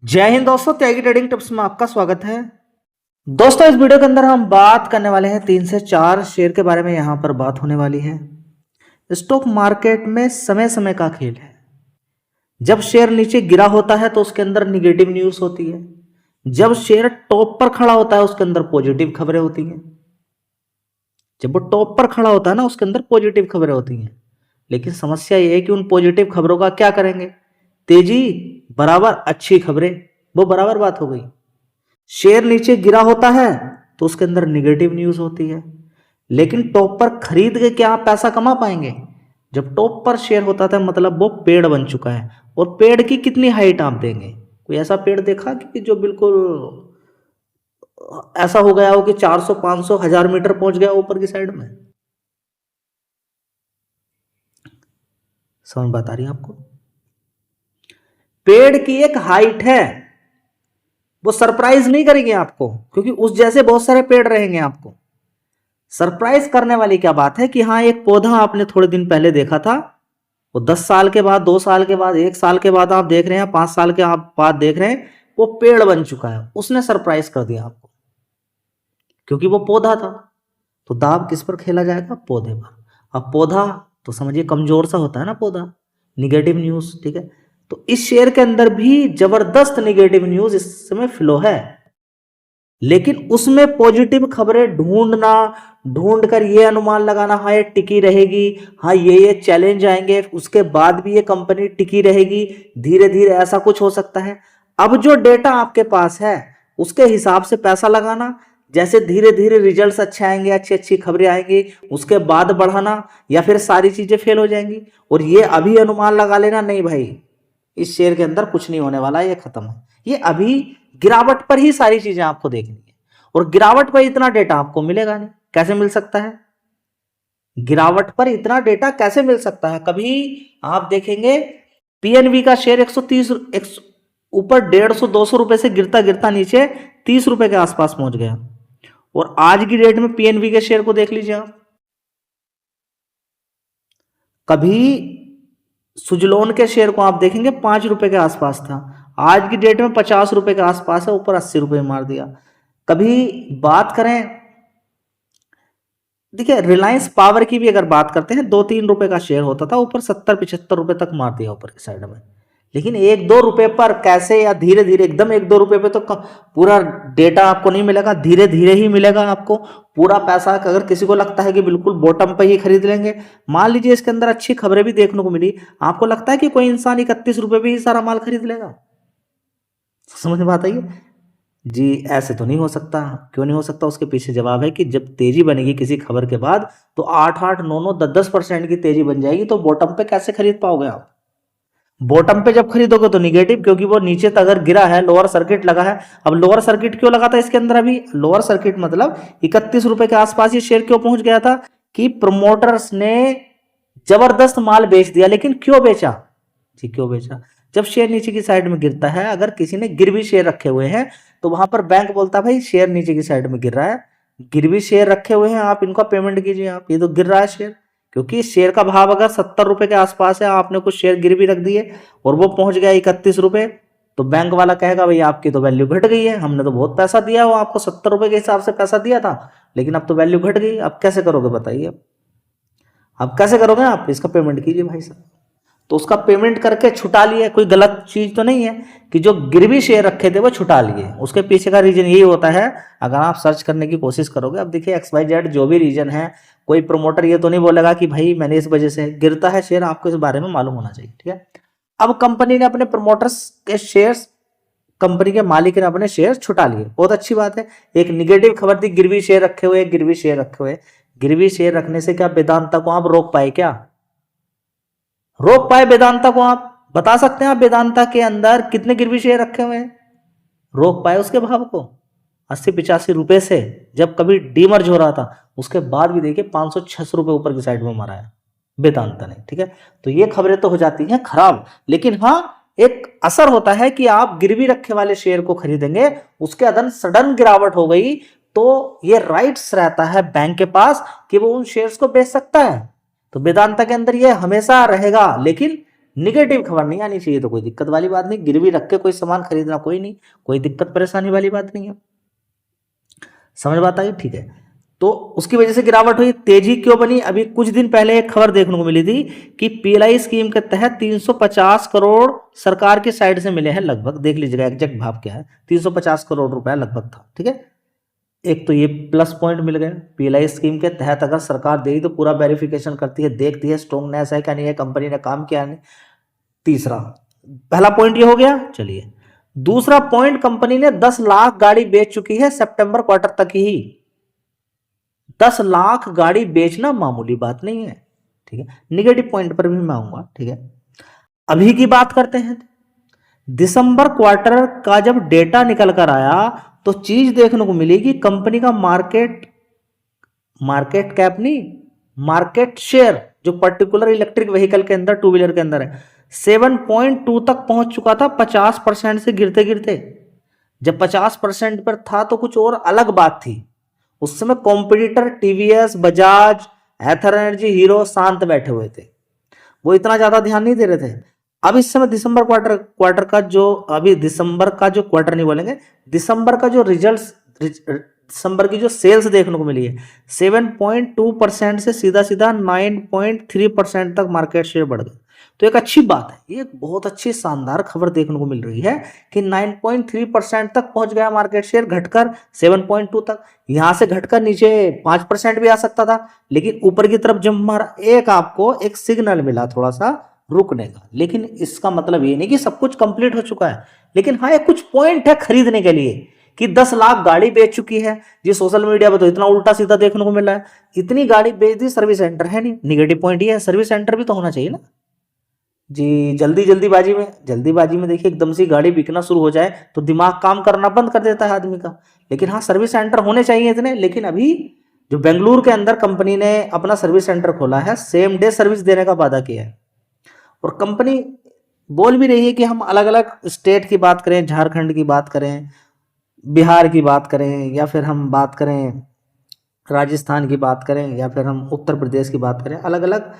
जय हिंद दोस्तों, त्यागी trading tips में आपका स्वागत है। दोस्तों, इस वीडियो के अंदर हम बात करने वाले हैं 3 से 4 शेयर के बारे में। यहां पर बात होने वाली है स्टॉक मार्केट में समय समय का खेल है। जब शेयर नीचे गिरा होता है तो उसके अंदर निगेटिव न्यूज होती है। जब शेयर टॉप पर खड़ा होता है उसके अंदर पॉजिटिव खबरें होती हैं। जब वो टॉप पर खड़ा होता है ना, उसके अंदर पॉजिटिव खबरें होती हैं। लेकिन समस्या ये है कि उन पॉजिटिव खबरों का क्या करेंगे। तेजी बराबर अच्छी खबरें, वो बराबर बात हो गई। शेयर नीचे गिरा होता है तो उसके अंदर निगेटिव न्यूज होती है। लेकिन टॉप पर खरीद के क्या आप पैसा कमा पाएंगे? जब टॉप पर शेयर होता था मतलब वो पेड़ बन चुका है। और पेड़ की कितनी हाइट आप देंगे? कोई ऐसा पेड़ देखा कि जो बिल्कुल ऐसा हो गया हो कि 400 500 1000 मीटर पहुंच गया ऊपर की साइड में? समझ बात आ रही है आपको? पेड़ की एक हाइट है, वो सरप्राइज नहीं करेगी आपको, क्योंकि उस जैसे बहुत सारे पेड़ रहेंगे। आपको सरप्राइज करने वाली क्या बात है कि हाँ, एक पौधा आपने थोड़े दिन पहले देखा था, वो 10 साल के बाद, 2 साल के बाद, 1 साल के बाद आप देख रहे हैं, 5 साल के आप बाद देख रहे हैं, वो पेड़ बन चुका है। उसने सरप्राइज कर दिया आपको, क्योंकि वो पौधा था। तो दाव किस पर खेला जाएगा? पौधे पर। अब पौधा तो समझिए कमजोर सा होता है ना पौधा, निगेटिव न्यूज, ठीक है। तो इस शेयर के अंदर भी जबरदस्त निगेटिव न्यूज इस समय फ्लो है। लेकिन उसमें पॉजिटिव खबरें ढूंढना, ढूंढ कर ये अनुमान लगाना, हाँ ये टिकी रहेगी, हाँ ये चैलेंज आएंगे, उसके बाद भी ये कंपनी टिकी रहेगी, धीरे धीरे ऐसा कुछ हो सकता है। अब जो डेटा आपके पास है उसके हिसाब से पैसा लगाना, जैसे धीरे धीरे रिजल्ट्स अच्छे आएंगे, अच्छी अच्छी खबरें आएंगी, उसके बाद बढ़ाना, या फिर सारी चीजें फेल हो जाएंगी और ये अभी अनुमान लगा लेना नहीं भाई इस शेयर के अंदर कुछ नहीं होने वाला, ये खत्म है। ये अभी गिरावट पर ही सारी चीजें आपको देखनी है, और गिरावट पर इतना डेटा आपको मिलेगा नहीं। कैसे मिल सकता है? गिरावट पर इतना डेटा कैसे मिल सकता है? कभी आप देखेंगे पीएनबी का शेयर 130 ऊपर 150 200 रुपए से गिरता गिरता नीचे 30 रुपए के आसपास पहुंच गया। और आज की डेट में पीएनबी के शेयर को देख लीजिए आप। कभी सुजलोन के शेयर को आप देखेंगे 5 रुपए के आसपास था, आज की डेट में 50 रुपए के आसपास है, ऊपर 80 रुपए मार दिया। कभी बात करें, देखिए रिलायंस पावर की भी अगर बात करते हैं, 2-3 रुपए का शेयर होता था, ऊपर 70-75 रुपए तक मार दिया ऊपर की साइड में। लेकिन 1-2 रुपए पर कैसे, या धीरे धीरे एकदम 1-2 रुपए पे तो पूरा डेटा आपको नहीं मिलेगा, धीरे धीरे ही मिलेगा आपको पूरा पैसा। अगर किसी को लगता है कि बिल्कुल बॉटम पे ही खरीद लेंगे, मान लीजिए इसके अंदर अच्छी खबरें भी देखने को मिली, आपको लगता है कि कोई इंसान 31 रुपए भी ही सारा माल खरीद लेगा? समझ में बात आई है? जी ऐसे तो नहीं हो सकता। क्यों नहीं हो सकता? उसके पीछे जवाब है कि जब तेजी बनेगी किसी खबर के बाद तो 8-8 9-9 10-10% की तेजी बन जाएगी, तो बॉटम पे कैसे खरीद पाओगे आप? बॉटम पे जब खरीदोगे तो निगेटिव, क्योंकि वो नीचे तक अगर गिरा है, लोअर सर्किट लगा है। अब लोअर सर्किट क्यों लगा था इसके अंदर? अभी लोअर सर्किट मतलब 31 रुपए के आसपास ये शेयर क्यों पहुंच गया था कि प्रमोटर्स ने जबरदस्त माल बेच दिया। लेकिन क्यों बेचा? जी क्यों बेचा? जब शेयर नीचे की साइड में गिरता है, अगर किसी ने गिरवी शेयर रखे हुए हैं तो वहां पर बैंक बोलता है भाई शेयर नीचे की साइड में गिर रहा है, गिरवी शेयर रखे हुए हैं आप, इनका पेमेंट कीजिए, आप ये तो गिर रहा है शेयर। क्योंकि शेयर का भाव अगर 70 रुपए के आसपास है, आपने कुछ शेयर गिरवी रख दिए और वो पहुंच गया 31 रुपए, तो बैंक वाला कहेगा भाई आपकी तो वैल्यू घट गई है, हमने तो बहुत पैसा दिया, वो आपको 70 रुपए के हिसाब से पैसा दिया था, लेकिन अब तो वैल्यू घट गई। अब कैसे करोगे बताइए? अब कैसे करोगे? आप इसका पेमेंट कीजिए भाई साहब। तो उसका पेमेंट करके छुटा लिए, कोई गलत चीज तो नहीं है कि जो गिरवी शेयर रखे थे वो छुटा लिए। उसके पीछे का रीजन यही होता है, अगर आप सर्च करने की कोशिश करोगे। अब देखिए XYZ जो भी रीजन है, कोई प्रमोटर ये तो नहीं बोलेगा कि भाई मैंने इस वजह से गिरता है शेयर, आपको इस बारे में मालूम होना चाहिए, ठीक है। अब कंपनी ने अपने प्रमोटर्स के शेयर्स, कंपनी के मालिक ने अपने शेयर छुटा लिए, बहुत अच्छी बात है। एक निगेटिव खबर थी, गिरवी शेयर रखे हुए, गिरवी शेयर रखे हुए। गिरवी शेयर रखने से क्या वेदांता को आप रोक पाए? क्या रोक पाए वेदांता को? आप बता सकते हैं आप वेदांता के अंदर कितने गिरवी शेयर रखे हुए हैं? रोक पाए उसके भाव को 80-85 रुपए से? जब कभी डीमर्ज हो रहा था उसके बाद भी देखिए 500-600 रुपए ऊपर की साइड में मारा है वेदांता ने, ठीक है। तो ये खबरें तो हो जाती हैं खराब, लेकिन हाँ एक असर होता है कि आप गिरवी रखे वाले शेयर को खरीदेंगे, उसके अदन सडन गिरावट हो गई तो ये राइट्स रहता है बैंक के पास कि वो उन शेयर्स को बेच सकता है। तो वेदांता के अंदर ये हमेशा रहेगा, लेकिन निगेटिव खबर नहीं आनी चाहिए, तो कोई दिक्कत वाली बात नहीं, गिरवी रख के कोई सामान खरीदना कोई नहीं, कोई दिक्कत परेशानी वाली बात नहीं है। समझ बात आई? ठीक है, तो उसकी वजह से गिरावट हुई। तेजी क्यों बनी? अभी कुछ दिन पहले एक खबर देखने को मिली थी कि पीएलआई स्कीम के तहत 350 करोड़ सरकार की साइड से मिले हैं लगभग, देख लीजिएगा एग्जैक्ट भाव क्या है, 350 करोड़ रुपया लगभग था। ठीक है, एक तो ये प्लस पॉइंट मिल गया। पीएलआई स्कीम के तहत अगर सरकार देगी तो पूरा वेरिफिकेशन करती है, देखती है स्ट्रॉन्गनेस है क्या नहीं है, कंपनी ने काम किया नहीं। तीसरा, पहला पॉइंट ये हो गया। चलिए, दूसरा पॉइंट, कंपनी ने 10 लाख गाड़ी बेच चुकी है सितंबर क्वार्टर तक ही। 10 लाख गाड़ी बेचना मामूली बात नहीं है। ठीक है, निगेटिव पॉइंट पर भी मैं आऊंगा। ठीक है, अभी की बात करते हैं। दिसंबर क्वार्टर का जब डेटा निकल कर आया तो चीज देखने को मिली कि कंपनी का मार्केट कैप नहीं, मार्केट शेयर जो पर्टिकुलर इलेक्ट्रिक व्हीकल के अंदर, टू व्हीलर के अंदर है, 7.2 तक पहुंच चुका था 50% से गिरते गिरते। जब 50% पर था तो कुछ और अलग बात थी। उस समय कॉम्पिटिटर टीवीएस, बजाज, एथर एनर्जी, हीरो शांत बैठे हुए थे, वो इतना ज्यादा ध्यान नहीं दे रहे थे। अब इस समय दिसंबर क्वार्टर का जो, अभी दिसंबर का जो क्वार्टर नहीं बोलेंगे, दिसंबर का जो रिजल्ट्स, दिसंबर की जो सेल्स देखने को मिली है, 7.2% से सीधा सीधा 9.3% तक मार्केट शेयर बढ़ गया। तो एक अच्छी बात है, ये एक बहुत अच्छी शानदार खबर देखने को मिल रही है कि 9.3% तक पहुंच गया मार्केट शेयर, घटकर 7.2 तक। यहां से घटकर नीचे 5% भी आ सकता था, लेकिन ऊपर की तरफ जब हमारा आपको एक सिग्नल मिला थोड़ा सा रुकने का। लेकिन इसका मतलब ये नहीं कि सब कुछ कंप्लीट हो चुका है, लेकिन हाँ, एक कुछ पॉइंट है खरीदने के लिए कि 10 लाख गाड़ी बेच चुकी है। जी सोशल मीडिया पर तो इतना उल्टा सीधा देखने को मिल रहा है, इतनी गाड़ी बेच दी, सर्विस सेंटर है नहीं। निगेटिव पॉइंट ये है, सर्विस सेंटर भी तो होना चाहिए ना जी। जल्दीबाजी में देखिए एकदम से गाड़ी बिकना शुरू हो जाए तो दिमाग काम करना बंद कर देता है आदमी का। लेकिन हाँ, सर्विस सेंटर होने चाहिए इतने। लेकिन अभी जो बेंगलुरु के अंदर कंपनी ने अपना सर्विस सेंटर खोला है, सेम डे सर्विस देने का वादा किया है, और कंपनी बोल भी रही है कि हम अलग अलग स्टेट की बात करें, झारखंड की बात करें, बिहार की बात करें, या फिर हम बात करें राजस्थान की बात करें, या फिर हम उत्तर प्रदेश की बात करें, अलग अलग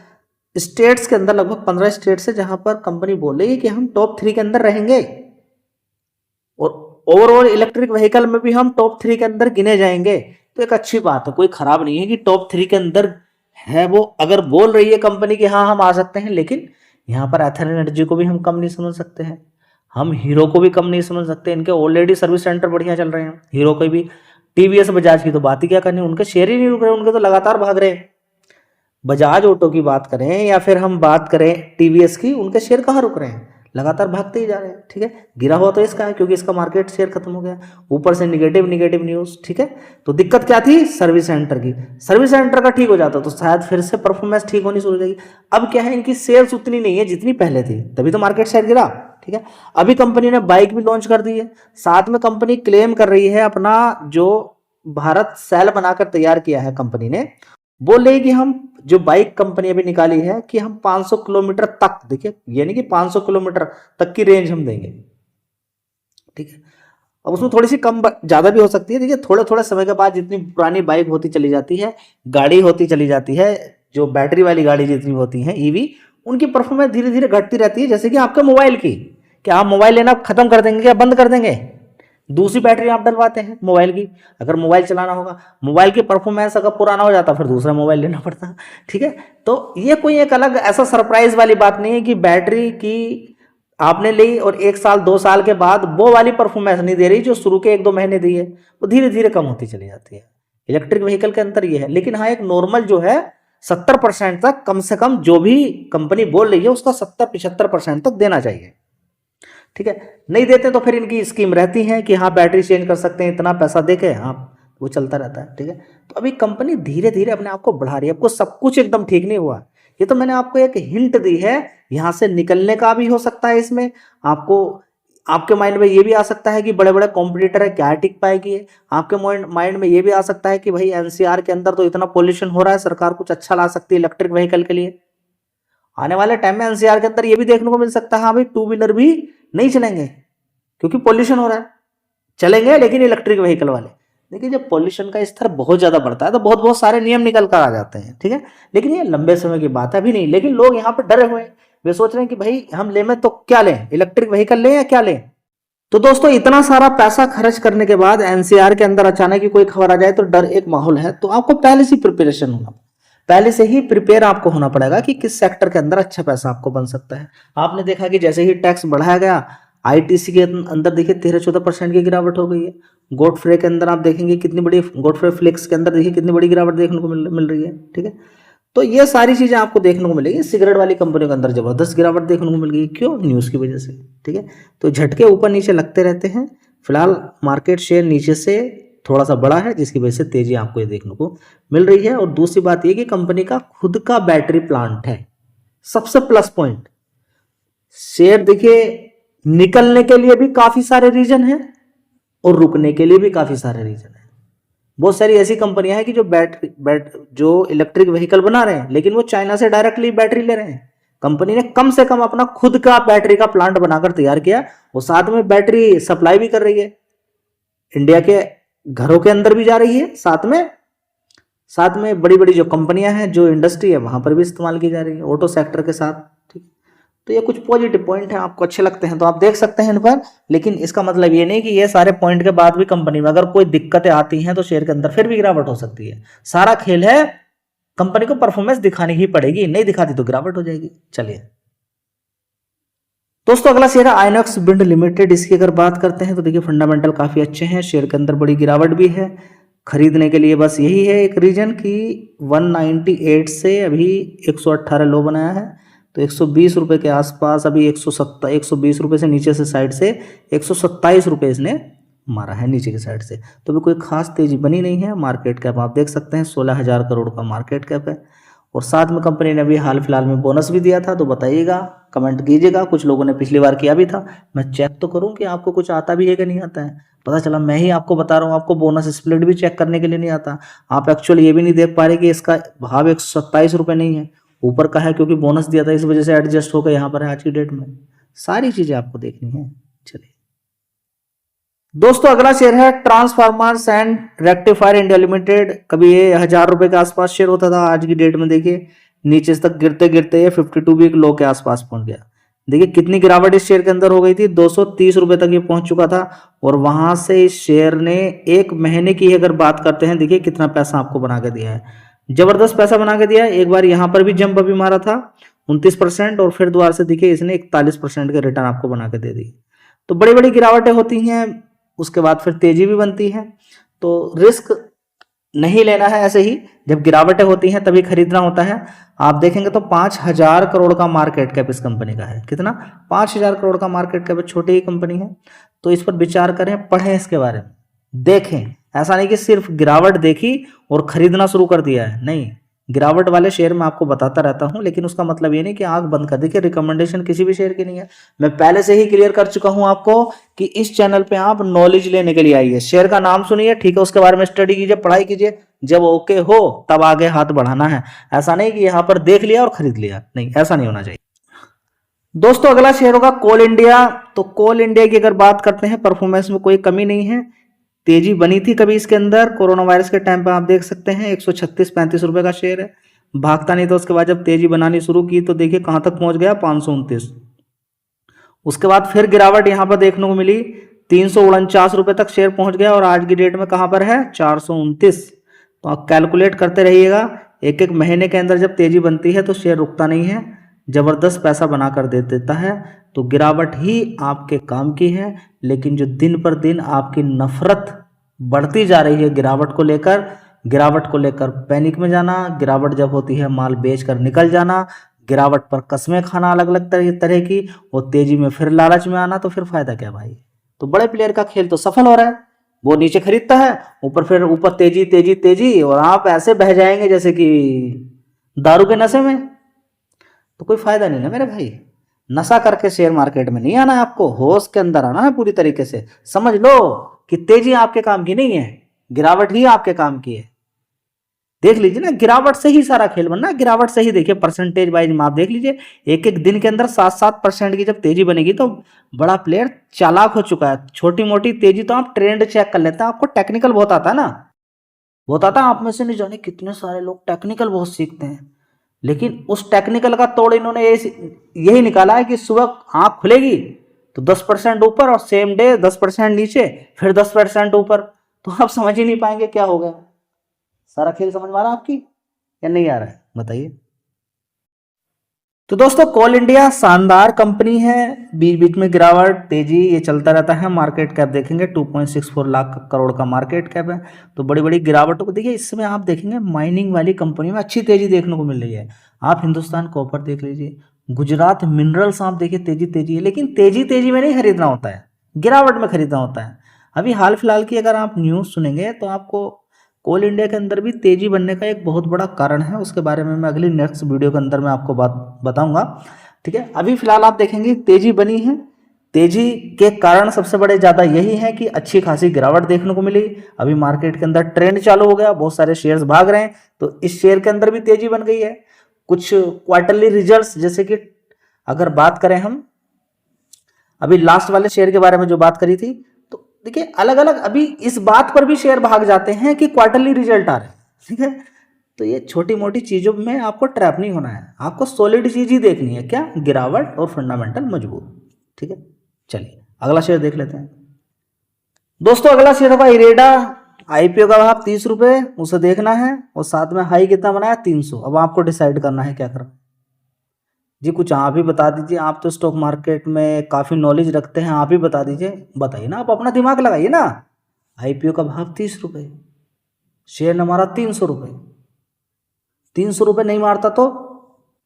स्टेट्स के अंदर लगभग 15 स्टेट्स है जहां पर कंपनी बोल रही है कि हम टॉप 3 के अंदर रहेंगे, और ओवरऑल इलेक्ट्रिक व्हीकल में भी हम टॉप 3 के अंदर गिने जाएंगे। तो एक अच्छी बात है, कोई खराब नहीं है कि टॉप 3 के अंदर है वो। अगर बोल रही है कंपनी कि हाँ हम आ सकते हैं, लेकिन यहाँ पर एथर एनर्जी को भी हम कम नहीं समझ सकते हैं, हम हीरो को भी कम नहीं समझ सकते। इनके ऑलरेडी सर्विस सेंटर बढ़िया चल रहे हैं, हीरो को भी। टीवीएस, बजाज की तो बात ही क्या करनी, उनके शेयर ही नहीं रुक रहे, उनके तो लगातार भाग रहे हैं। बजाज ऑटो की बात करें या फिर हम बात करें टीवीएस की, उनके शेयर कहाँ रुक रहे हैं, लगातार भागते ही जा रहे हैं। ठीक है, गिरा हुआ तो इसका है क्योंकि इसका मार्केट शेयर खत्म हो गया, ऊपर से निगेटिव न्यूज। ठीक है, तो दिक्कत क्या थी? सर्विस सेंटर की। सर्विस सेंटर का ठीक हो जाता तो शायद फिर से परफॉर्मेंस ठीक होनी शुरू हो जाएगी। अब क्या है, इनकी सेल्स उतनी नहीं है जितनी पहले थी, तभी तो मार्केट शेयर गिरा। ठीक है, अभी कंपनी ने बाइक भी लॉन्च कर दी है, साथ में कंपनी क्लेम कर रही है अपना जो भारत सेल बनाकर तैयार किया है कंपनी ने, बोल रही कि हम जो बाइक कंपनी अभी निकाली है कि हम 500 किलोमीटर तक, देखिए यानी कि 500 किलोमीटर तक की रेंज हम देंगे। ठीक है, अब उसमें थोड़ी सी कम ज्यादा भी हो सकती है। देखिए थोड़े थोड़े समय के बाद जितनी पुरानी बाइक होती चली जाती है, गाड़ी होती चली जाती है, जो बैटरी वाली गाड़ी जितनी होती है ईवी, उनकी परफॉर्मेंस धीरे धीरे घटती रहती है। जैसे कि आपके मोबाइल की, क्या आप मोबाइल लेना खत्म कर देंगे, क्या बंद कर देंगे? दूसरी बैटरी आप डलवाते हैं मोबाइल की, अगर मोबाइल चलाना होगा, मोबाइल की परफॉर्मेंस अगर पुराना हो जाता फिर दूसरा मोबाइल लेना पड़ता। ठीक है, तो ये कोई एक अलग ऐसा सरप्राइज वाली बात नहीं है कि बैटरी की आपने ली और 1 साल 2 साल के बाद वो वाली परफॉर्मेंस नहीं दे रही जो शुरू के 1-2 महीने दी है, वो धीरे धीरे कम होती चली जाती है। इलेक्ट्रिक व्हीकल के अंदर ये है। लेकिन हाँ, एक नॉर्मल जो है 70% तक कम से कम जो भी कंपनी बोल रही है उसका 70-75% तक देना चाहिए। ठीक है, नहीं देते तो फिर इनकी स्कीम रहती है कि हाँ बैटरी चेंज कर सकते हैं इतना पैसा देके, हाँ वो चलता रहता है। ठीक है, तो अभी कंपनी धीरे धीरे अपने आप को बढ़ा रही है। आपको सब कुछ एकदम ठीक नहीं हुआ, ये तो मैंने आपको एक हिंट दी है, यहां से निकलने का भी हो सकता है। इसमें आपको, आपके माइंड में ये भी आ सकता है कि बड़े बड़े कॉम्पिटिटर है, क्या टिक पाएगी। आपके माइंड में ये भी आ सकता है कि भाई एनसीआर के अंदर तो इतना पोल्यूशन हो रहा है, सरकार कुछ अच्छा ला सकती है इलेक्ट्रिक व्हीकल के लिए। आने वाले टाइम में एनसीआर के अंदर ये भी देखने को मिल सकता है, हाँ भाई 2 व्हीलर भी नहीं चलेंगे क्योंकि पॉल्यूशन हो रहा है, चलेंगे लेकिन इलेक्ट्रिक व्हीकल वाले। देखिए जब पॉल्यूशन का स्तर बहुत ज्यादा बढ़ता है तो बहुत सारे नियम निकल कर आ जाते हैं। ठीक है, लेकिन ये लंबे समय की बात है, अभी नहीं। लेकिन लोग यहाँ पर डरे हुए हैं वे सोच रहे हैं कि भाई हम ले में तो क्या लें, इलेक्ट्रिक व्हीकल लें या क्या लें। तो दोस्तों इतना सारा पैसा खर्च करने के बाद एनसीआर के अंदर अचानक ही कोई खबर आ जाए तो डर एक माहौल है। तो आपको पहले से प्रिपरेशन होना, पहले से ही प्रिपेयर आपको होना पड़ेगा कि किस सेक्टर के अंदर अच्छा पैसा आपको बन सकता है। आपने देखा कि जैसे ही टैक्स बढ़ाया गया, आईटीसी के अंदर देखिए 13-14% की गिरावट हो गई है। गोडफ्रे के अंदर आप देखेंगे कितनी बड़ी, गोडफ्रे फ्लिक्स के अंदर देखिए कितनी बड़ी गिरावट देखने को मिल रही है। ठीक है, तो ये सारी चीजें आपको देखने को मिलेगी। सिगरेट वाली कंपनियों के अंदर जबरदस्त गिरावट देखने को मिल गई, क्यों? न्यूज़ की वजह से। ठीक है, तो झटके ऊपर नीचे लगते रहते हैं। फिलहाल मार्केट शेयर नीचे से थोड़ा सा बड़ा है, जिसकी वजह से तेजी आपको ये देखने को मिल रही है। और दूसरी बात ये कि कंपनी का खुद का बैटरी प्लांट है, सबसे प्लस पॉइंट। शेयर देखिए निकलने के लिए भी काफी सारे रीजन है और रुकने के लिए भी काफी सारे रीजन है। बहुत सारी ऐसी कंपनियां हैं कि जो जो इलेक्ट्रिक व्हीकल बना रहे हैं, लेकिन वो चाइना से डायरेक्टली बैटरी ले रहे हैं। कंपनी ने कम से कम अपना खुद का बैटरी का प्लांट बनाकर तैयार किया, वो साथ में बैटरी सप्लाई भी कर रही है, इंडिया के घरों के अंदर भी जा रही है, साथ में बड़ी बड़ी जो कंपनियां हैं, जो इंडस्ट्री है, वहां पर भी इस्तेमाल की जा रही है, ऑटो सेक्टर के साथ। ठीक, तो ये कुछ पॉजिटिव पॉइंट है, आपको अच्छे लगते हैं तो आप देख सकते हैं इन पर। लेकिन इसका मतलब ये नहीं कि ये सारे पॉइंट के बाद भी कंपनी में अगर कोई दिक्कतें आती हैं तो शेयर के अंदर फिर भी गिरावट हो सकती है। सारा खेल है, कंपनी को परफॉर्मेंस दिखानी ही पड़ेगी, नहीं दिखाती तो गिरावट हो जाएगी। चलिए दोस्तों, अगला शेयर है आइनॉक्स विंड लिमिटेड। इसकी अगर बात करते हैं तो देखिए फंडामेंटल काफी अच्छे हैं, शेयर के अंदर बड़ी गिरावट भी है। खरीदने के लिए बस यही है एक रीजन कि 198 से अभी 118 लो बनाया है, तो 120 रुपए के आसपास, अभी 120 रुपए से नीचे से साइड से 127 रुपए इसने मारा है नीचे की साइड से। तो भी कोई खास तेजी बनी नहीं है। मार्केट कैप आप देख सकते हैं 16,000 करोड़ का मार्केट कैप है। और साथ में कंपनी ने अभी हाल फिलहाल में बोनस भी दिया था, तो बताइएगा, कमेंट कीजिएगा। कुछ लोगों ने पिछली बार किया भी था, मैं चेक तो करूं कि आपको कुछ आता भी है कि नहीं आता है। पता चला मैं ही आपको बता रहा हूँ, आपको बोनस स्प्लिट भी चेक करने के लिए नहीं आता। आप एक्चुअली ये भी नहीं देख पा रहे कि इसका भाव 127 रुपये नहीं है, ऊपर का है, क्योंकि बोनस दिया था इस वजह से एडजस्ट होकर यहाँ पर है आज की डेट में। सारी चीजें आपको देखनी है। चलिए दोस्तों, अगला शेयर है transformers and rectifier India limited. कभी ये 1,000 रुपए के आसपास शेयर होता था, आज की डेट में देखिए नीचे तक गिरते गिरते ये 52 वीक लो के आसपास पहुंच गया। देखिए कितनी गिरावट इस शेयर के अंदर हो गई थी, 230 रुपए तक ये पहुंच चुका था। और वहां से इस शेयर ने एक महीने की अगर बात करते हैं, देखिए कितना पैसा आपको बना के दिया है, जबरदस्त पैसा बना के दिया है। एक बार यहां पर भी जंप अभी मारा था 29%, और फिर दोबारा से देखिए इसने 41% के रिटर्न आपको बना के दे दी। तो बड़ी बड़ी गिरावटें होती हैं, उसके बाद फिर तेजी भी बनती है। तो रिस्क नहीं लेना है ऐसे ही, जब गिरावटें होती हैं तभी खरीदना होता है। आप देखेंगे तो 5,000 करोड़ का मार्केट कैप इस कंपनी का है। कितना? 5,000 करोड़ का मार्केट कैप, छोटी ही कंपनी है। तो इस पर विचार करें, पढ़ें इसके बारे में, देखें। ऐसा नहीं कि सिर्फ गिरावट देखी और खरीदना शुरू कर दिया है, नहीं। गिरावट वाले शेयर में आपको बताता रहता हूं, लेकिन उसका मतलब ये नहीं कि आंख बंद कर। देखिए रिकमेंडेशन किसी भी शेयर की नहीं है, मैं पहले से ही क्लियर कर चुका हूं आपको कि इस चैनल पे आप नॉलेज लेने के लिए आइए। शेयर का नाम सुनिए, ठीक है, उसके बारे में स्टडी कीजिए, पढ़ाई कीजिए, जब ओके हो तब आगे हाथ बढ़ाना है। ऐसा नहीं कि यहां पर देख लिया और खरीद लिया, नहीं, ऐसा नहीं होना चाहिए। दोस्तों, अगला शेयर होगा कोल इंडिया। तो कोल इंडिया की अगर बात करते हैं, परफॉर्मेंस में कोई कमी नहीं है, तेजी बनी थी कभी इसके अंदर कोरोना वायरस के टाइम पे, आप देख सकते हैं 136-35 रुपए का शेयर है, भागता नहीं था। उसके बाद जब तेजी बनानी शुरू की तो देखिए कहां तक पहुंच गया, 529। उसके बाद फिर गिरावट यहां पर देखने को मिली, 349 रुपए तक शेयर पहुंच गया, और आज की डेट में कहां पर है, 429। तो आप कैलकुलेट करते रहिएगा, एक एक महीने के अंदर जब तेजी बनती है तो शेयर रुकता नहीं है, जबरदस्त पैसा बनाकर दे देता है। तो गिरावट ही आपके काम की है, लेकिन जो दिन पर दिन आपकी नफरत बढ़ती जा रही है गिरावट को लेकर पैनिक में जाना, गिरावट जब होती है माल बेचकर निकल जाना, गिरावट पर कस्में खाना अलग अलग तरह की, और तेजी में फिर लालच में आना, तो फिर फायदा क्या भाई। तो बड़े प्लेयर का खेल तो सफल हो रहा है, वो नीचे खरीदता है, फिर ऊपर तेजी तेजी तेजी, और आप ऐसे बह जाएंगे जैसे कि दारू के नशे में। तो कोई फायदा नहीं ना मेरे भाई। नशा करके शेयर मार्केट में नहीं आना है आपको, होश के अंदर आना है पूरी तरीके से। समझ लो कि तेजी आपके काम की नहीं है, गिरावट ही आपके काम की है। देख लीजिए ना, गिरावट से ही सारा खेल बनना है, गिरावट से ही। देखिए परसेंटेज वाइज में आप देख लीजिए, एक एक दिन के अंदर 7-7% की जब तेजी बनेगी तो बड़ा प्लेयर चालाक हो चुका है। छोटी मोटी तेजी तो आप ट्रेंड चेक कर लेते हैं, आपको टेक्निकल बहुत आता है ना, बहुत आता है। आप में से नहीं जाने कितने सारे लोग टेक्निकल बहुत सीखते हैं, लेकिन उस टेक्निकल का तोड़ इन्होंने यही निकाला है कि सुबह आंख खुलेगी तो 10% ऊपर और सेम डे 10% नीचे, फिर 10% ऊपर। तो आप समझ ही नहीं पाएंगे क्या हो गया। सारा खेल समझ में आ रहा है आपकी या नहीं आ रहा है, बताइए। तो दोस्तों कोल इंडिया शानदार कंपनी है, बीच बीच में गिरावट तेजी ये चलता रहता है। मार्केट कैप देखेंगे 2.64 लाख करोड़ का मार्केट कैप है। तो बड़ी बड़ी गिरावटों को देखिए, इस समय आप देखेंगे माइनिंग वाली कंपनी में अच्छी तेजी देखने को मिल रही है। आप हिंदुस्तान कॉपर देख लीजिए, गुजरात मिनरल्स आप देखिए तेजी तेजी है, लेकिन तेजी तेजी में नहीं खरीदना होता है, गिरावट में खरीदना होता है। अभी हाल फिलहाल की अगर आप न्यूज़ सुनेंगे तो आपको कोल इंडिया के अंदर भी तेजी बनने का एक बहुत बड़ा कारण है, उसके बारे में मैं अगली नेक्स्ट वीडियो के अंदर मैं आपको बात बताऊंगा। ठीक है, अभी फिलहाल आप देखेंगे तेजी बनी है। तेजी के कारण सबसे बड़े ज़्यादा यही है कि अच्छी खासी गिरावट देखने को मिली। अभी मार्केट के अंदर ट्रेंड चालू हो गया, बहुत सारे शेयर्स भाग रहे हैं, तो इस शेयर के अंदर भी तेजी बन गई है। कुछ क्वार्टरली रिजल्ट्स, जैसे कि अगर बात करें हम अभी लास्ट वाले शेयर के बारे में जो बात करी थी, देखिए अलग अलग अभी इस बात पर भी शेयर भाग जाते हैं कि क्वार्टरली रिजल्ट आ रहे हैं। ठीक है, तो ये छोटी मोटी चीजों में आपको ट्रैप नहीं होना है, आपको सॉलिड चीज ही देखनी है, क्या, गिरावट और फंडामेंटल मजबूत। ठीक है, चलिए अगला शेयर देख लेते हैं। दोस्तों अगला शेयर होगा इरेडा, आईपीओ का भाव 30 रुपए, उसे देखना है, और साथ में हाई कितना बनाया 300। अब आपको डिसाइड करना है क्या करना। जी कुछ आप ही बता दीजिए, आप तो स्टॉक मार्केट में काफ़ी नॉलेज रखते हैं, आप ही बता दीजिए, बताइए ना, आप अपना दिमाग लगाइए ना। आईपीओ का भाव 30 रुपये, शेयर न मारा 300 रुपये, 300 रुपये नहीं मारता तो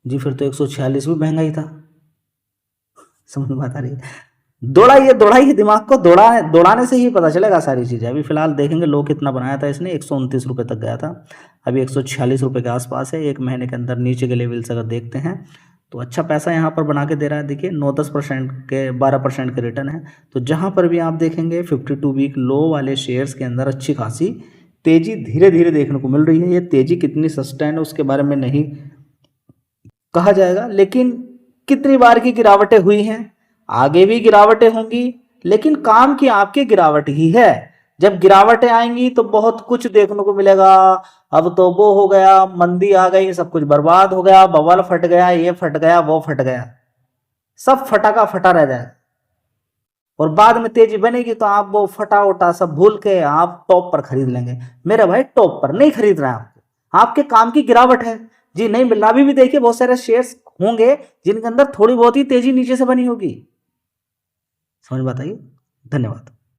जी फिर तो 146 भी महंगा ही था। समझ में आ रही है, दौड़ाइए दिमाग को, दौड़ाने से ही पता चलेगा सारी चीज़ें। अभी फिलहाल देखेंगे लो कितना बनाया था इसने, 129 रुपये तक गया था, अभी 146 रुपये के आसपास है। एक महीने के अंदर नीचे के लेवल से अगर देखते हैं तो अच्छा पैसा यहाँ पर बना के दे रहा है। देखिए 9-10% के 12% के रिटर्न है। तो जहाँ पर भी आप देखेंगे 52 वीक लो वाले शेयर्स के अंदर अच्छी खासी तेजी धीरे धीरे देखने को मिल रही है। ये तेजी कितनी सस्टेन है उसके बारे में नहीं कहा जाएगा, लेकिन कितनी बार की गिरावटें हुई हैं, आगे भी गिरावटें होंगी, लेकिन काम की आपकी गिरावट ही है। जब गिरावटें आएंगी तो बहुत कुछ देखने को मिलेगा। अब तो वो हो गया, मंदी आ गई, सब कुछ बर्बाद हो गया, बवाल फट गया, ये फट गया, वो फट गया, सब फटा का फटा रह जाए। और बाद में तेजी बनेगी तो आप वो फटा उटा सब भूल के आप टॉप पर खरीद लेंगे। मेरे भाई टॉप पर नहीं खरीद रहे हैं, आपके काम की गिरावट है जी, नहीं मिलना। अभी भी देखिए बहुत सारे शेयर्स होंगे जिनके अंदर थोड़ी बहुत ही तेजी नीचे से बनी होगी। समझ में आता है? धन्यवाद।